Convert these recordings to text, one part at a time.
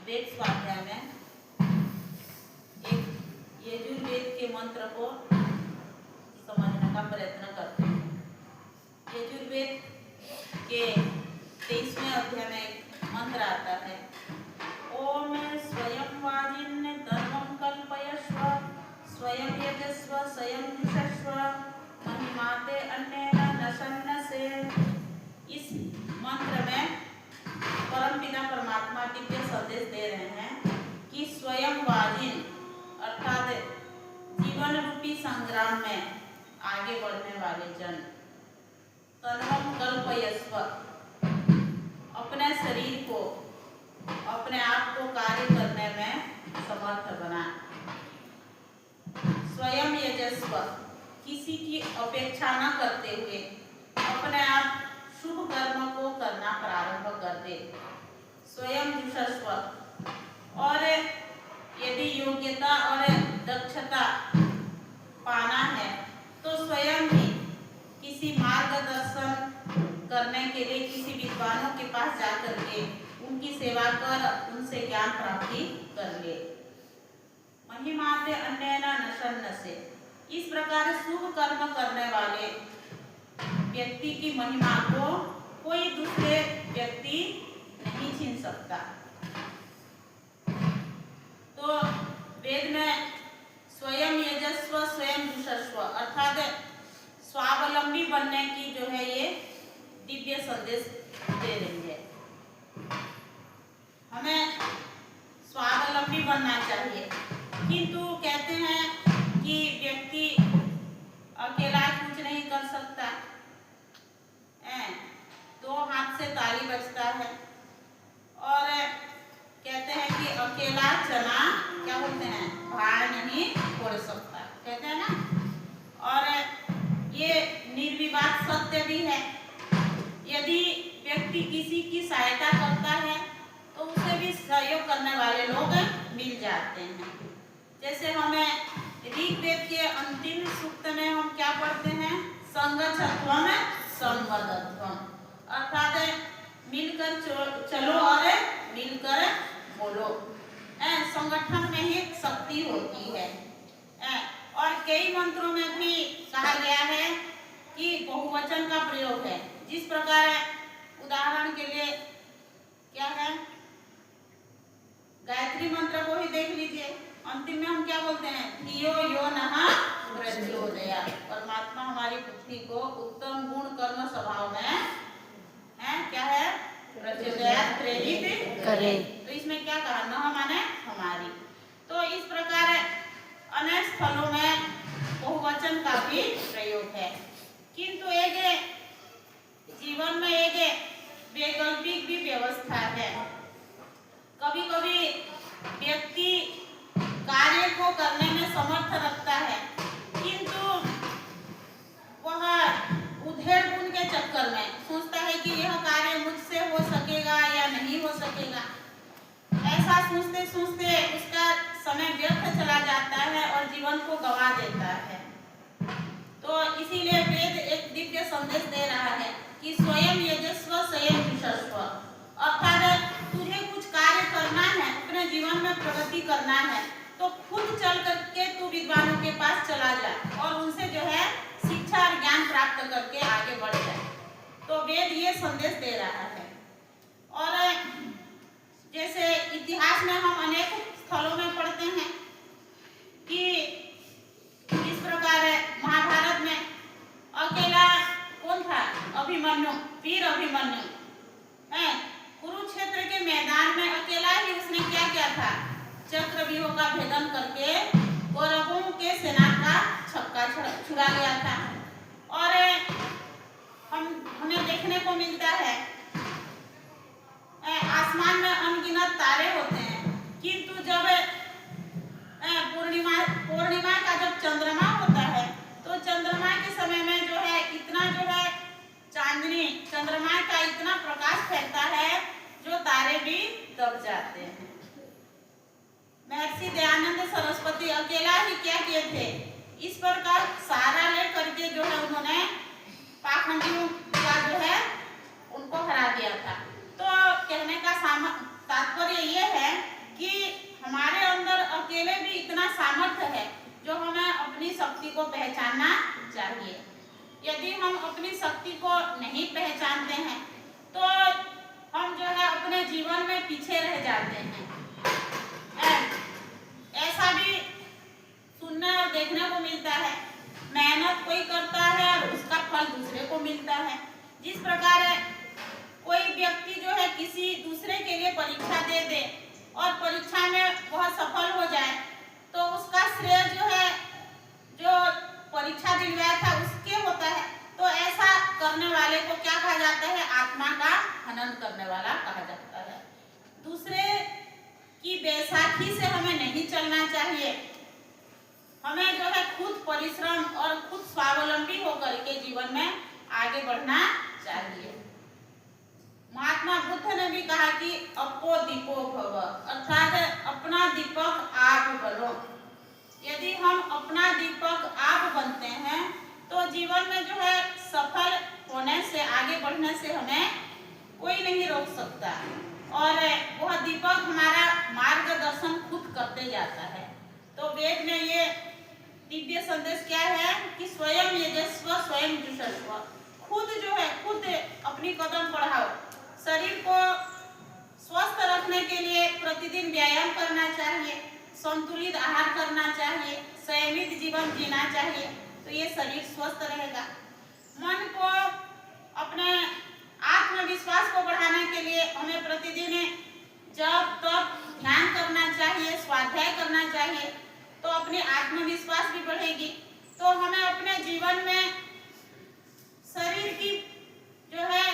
वेद स्वाध्याय में एक यजुर्वेद के मंत्र को समझने का प्रयत्न करते हैं। यजुर्वेद के 23वें अध्याय में एक मंत्र आता है, ओम स्वयं वाजिन्य धर्मं कल्पयस्व स्वयं यजस्व स्वयं जुषस्व महिमाते अन्येन न सन्नसे। इस मंत्र में परमपिता परमात्मा दिव्य संदेश दे रहे हैं कि स्वयं वाजिन अर्थात जीवन रूपी संग्राम में आगे बढ़ने वाले जन तन्वं कल्पयस्व अपने शरीर को अपने आप को कार्य करने में समर्थ बना, स्वयं यजस्व किसी की अपेक्षा न करते हुए अपने आप शुभ कर्म को करना प्रारंभ कर दे, स्वयं जुषस्व और यदि योग्यता और दक्षता पाना है तो स्वयं ही किसी मार्गदर्शन करने के लिए किसी विद्वानों के पास जाकर के उनकी सेवा कर उनसे ज्ञान प्राप्ति कर ले। महिमाते अन्येन न सन्नसे, इस प्रकार शुभ कर्म करने वाले व्यक्ति की महिमा को कोई दूसरे व्यक्ति नहीं छीन सकता। तो वेद में स्वयं यजस्व स्वयं जुषस्व अर्थात स्वावलंबी बनने की जो है ये दिव्य संदेश दे रही है। हमें स्वावलंबी बनना चाहिए, किंतु कहते हैं कि व्यक्ति अकेला कुछ नहीं कर सकता, दो हाथ से ताली बजता है और कहते हैं कि अकेला चना क्या बोलते हैं भार नहीं फोड़ सकता, कहते हैं ना। और ये निर्विवाद सत्य भी है। यदि व्यक्ति किसी की सहायता करता है तो उसे भी सहयोग करने वाले लोग मिल जाते हैं। जैसे हमें ऋग्वेद के अंतिम सूक्त में हम क्या पढ़ते हैं, संगच्छध्वम संवदध्वम अर्थात मिलकर चलो और मिलकर बोलो। संगठन में ही शक्ति होती है। और कई मंत्रों में भी कहा गया है कि बहुवचन का प्रयोग है। जिस प्रकार उदाहरण के लिए क्या है, गायत्री मंत्र को ही देख लीजिए, अंतिम में हम क्या बोलते हैं, धियो यो नः प्रचोदयात्। परमात्मा हमारी पृथ्वी को उत्तम गुण कर्म स्वभाव में क्या है, प्रचोदयात् प्रेरित करे। तो इसमें क्या कहा, नः माने हमारी। तो इस प्रकार अनेक स्थलों में बहुवचन का भी प्रयोग है, किंतु एक जीवन में एक वैकल्पिक भी व्यवस्था है। कभी कभी व्यक्ति कार्य को करने में समर्थ रखता है, किंतु वह उधेड़ बुन के चक्कर में सोचता है कि यह कार्य मुझसे हो सकेगा या नहीं हो सकेगा। ऐसा सोचते सोचते उसका समय व्यर्थ चला जाता है और जीवन को गंवा देता है। तो इसीलिए वेद एक दिव्य संदेश दे रहा है कि स्वयं यजस्व स्वयं जुषस्व अर्थात तुझे कुछ कार्य करना है, अपने जीवन में प्रगति करना है तो खुद चल करके तू विद्वानों के पास चला जा और उनसे जो है शिक्षा और ज्ञान प्राप्त करके आगे बढ़ जाए। तो वेद ये संदेश दे रहा है। और जैसे इतिहास में हम अनेक स्थलों में पढ़ते हैं कि इस प्रकार महाभारत में अकेला कौन था, अभिमन्यु, वीर अभिमन्यु कुरुक्षेत्र के मैदान में अकेला ही उसने क्या किया था, चक्रव्यूह का भेदन करके कौरवों के सेना का छक्का छुड़ा गया था। और हमें देखने को मिलता है आसमान में अनगिनत तारे होते हैं, किंतु जब पूर्णिमा का जब चंद्रमा होता है तो चंद्रमा के समय में जो है इतना जो है चांदनी चंद्रमा का इतना प्रकाश फैलता है जो तारे भी दब जाते हैं। महर्षि दयानंद सरस्वती अकेला ही क्या किए थे, इस प्रकार सहारा ले करके जो है उन्होंने पाखंडियों का जो है उनको हरा दिया था। तो कहने का तात्पर्य ये है हमारे अंदर अकेले भी इतना सामर्थ्य है जो हमें अपनी शक्ति को पहचानना चाहिए। यदि हम अपनी शक्ति को नहीं पहचानते हैं तो हम जो है अपने जीवन में पीछे रह जाते हैं। ऐसा भी सुनने और देखने को मिलता है, मेहनत कोई करता है और उसका फल दूसरे को मिलता है। जिस प्रकार कोई व्यक्ति जो है किसी दूसरे के लिए परीक्षा दे दे और परीक्षा में वह सफल हो जाए तो उसका श्रेय जो है जो परीक्षा दिलवाया था उसके होता है। तो ऐसा करने वाले को क्या कहा जाता है? आत्मा का हनन करने वाला कहा जाता है। दूसरे की बैसाखी से हमें नहीं चलना चाहिए। हमें जो है खुद परिश्रम और खुद स्वावलंबी होकर के जीवन में आगे बढ़ना चाहिए। महात्मा बुद्ध ने भी कहा कि अपो दीपो भव, अर्थात अपना दीपक आप बनो। यदि हम अपना दीपक आप बनते हैं तो जीवन में जो है सफल होने से, आगे बढ़ने से हमें कोई नहीं रोक सकता और वह दीपक हमारा मार्गदर्शन खुद करते जाता है। तो वेद में ये दिव्य संदेश क्या है कि स्वयं यजस्व स्वयं जुषस्व। खुद जो है खुद अपनी कदम बढ़ाओ। शरीर को स्वस्थ रखने के लिए प्रतिदिन व्यायाम करना चाहिए, संतुलित आहार करना चाहिए, संयमित जीवन जीना चाहिए, तो ये शरीर स्वस्थ रहेगा। मन को अपने आत्मविश्वास को बढ़ाने के लिए हमें प्रतिदिन जप तप ध्यान करना चाहिए, स्वाध्याय करना चाहिए, तो अपनी आत्मविश्वास भी बढ़ेगी। तो हमें अपने जीवन में शरीर की जो है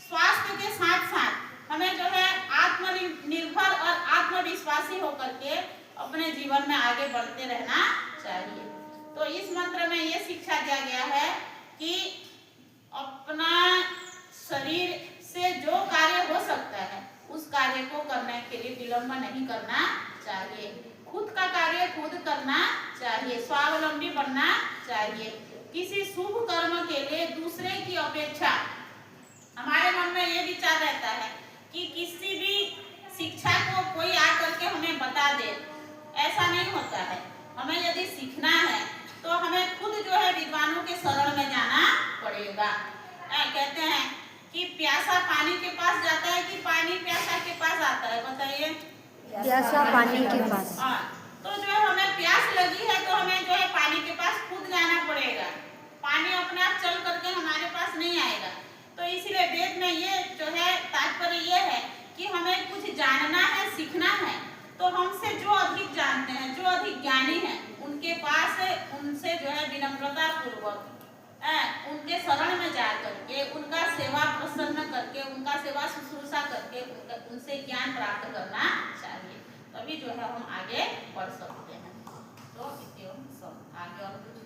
स्वास्थ्य के साथ साथ हमें जो है आत्मनिर्भर और आत्मविश्वासी होकर के अपने जीवन में आगे बढ़ते रहना चाहिए। तो इस मंत्र में ये शिक्षा दिया गया है कि अपना शरीर से जो कार्य हो सकता है उस कार्य को करने के लिए विलंब नहीं करना चाहिए। खुद का कार्य खुद करना चाहिए, स्वावलंबी बनना चाहिए। किसी शुभ कर्म के लिए दूसरे की अपेक्षा, हमारे मन में ये विचार रहता है कि किसी भी शिक्षा को कोई आकर के हमें बता दे, ऐसा नहीं होता है। हमें यदि सीखना है तो हमें खुद जो है विद्वानों के शरण में जाना पड़ेगा। कहते हैं कि प्यासा पानी के पास जाता है कि पानी प्यासा के पास आता है? बताइए। प्यासा पानी के पास। हाँ, तो जो है हमें प्यास लगी है तो हमें जो है पानी के पास खुद जाना पड़ेगा। पानी अपने आप चल करके हमारे पास नहीं आएगा। तो इसलिए वेद में ये जो है तात्पर्य ये है कि हमें कुछ जानना है, सीखना है, तो हमसे जो अधिक जानते हैं, जो अधिक ज्ञानी हैं, उनके पास उनसे जो है विनम्रता पूर्वक उनके शरण में जा करके उनका सेवा प्रसन्न करके उनका सेवा शुश्रूषा करके उनसे ज्ञान प्राप्त करना चाहिए। तभी जो है हम आगे बढ़ सकते हैं। तो आगे और कुछ